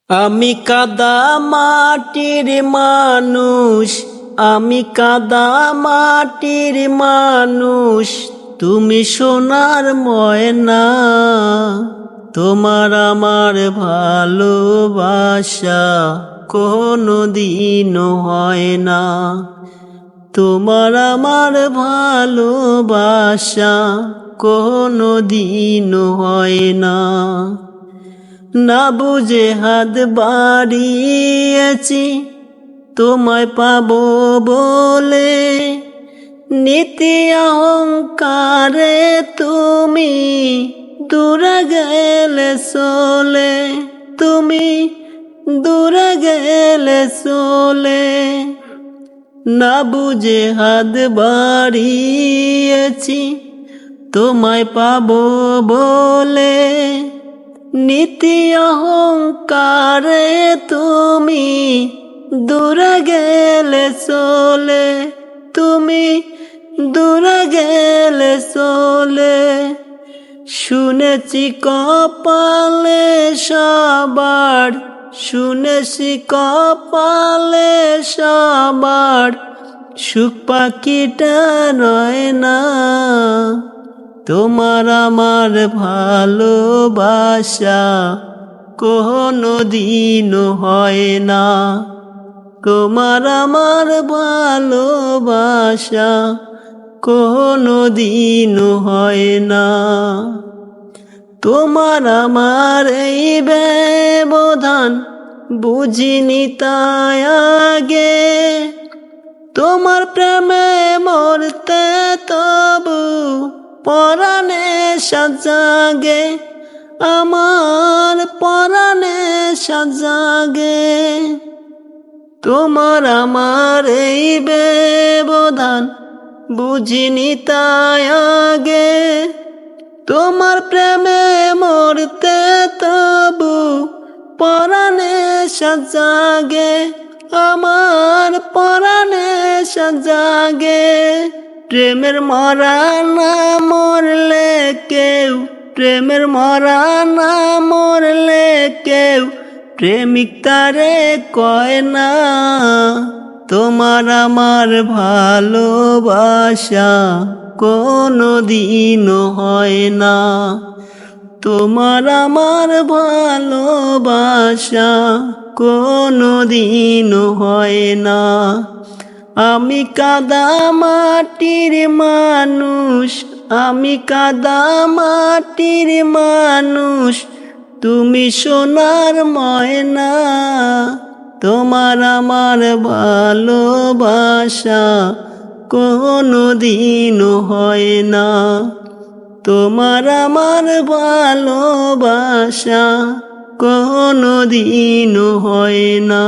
আমি কাদা মাটির মানুষ, আমি কাদা মাটির মানুষ, তুমি সোনার ময়না। তোমার আমার ভালোবাসা কোনো দিন হয় না। তোমার আমার ভালোবাসা কোনো দিন হয় না। না বুঝে হাত বাড়িয়েছি তোমায় পাবো বলে, নীতি অহংকারে তুমি দূরে গেলে চলে, তুমি দূরে গেলে চলে। না বুঝে হাত বাড়িয়েছি তোমায় পাবো বলে, নীতি অহংকারে তুমি দূরে গেলে চলে, তুমি দূরে গেলে চলে। শুনেছি কপালে সবার, শুনেছি কপালে সবার, সুখ পাখিটা রয় না। তোমার আমার ভালোবাসা কোনো দিন হয় না। তোমার আমার ভালোবাসা কোনো দিন হয় না। তোমার আমার এই ব্যবধান বুঝিনি তাই আগে, তোমার প্রেমে মরতে তবু পরাণে সাজাগে, আমার পরাণে সাজাগে। তোমার আমার এই ব্যবধান বুঝিনি তাই আগে, তোমার প্রেমে মরতে তবু পরাণে সাজাগে, আমার পরাণে সাজাগে। প্রেমের মরা না মরলে কেউ, প্রেমের মরা না মরলে কেউ, প্রেমিক তারে কয় না। তোমার আমার ভালোবাসা কোনো দিন হয় না। তোমার আমার ভালোবাসা কোনো দিন হয় না। আমি কাদা মাটির মানুষ, আমি কাদা মাটির মানুষ, তুমি সোনার ময়না। তোমার আমার ভালোবাসা কোনো দিন হয় না। তোমার আমার ভালোবাসা কোনো দিন হয় না।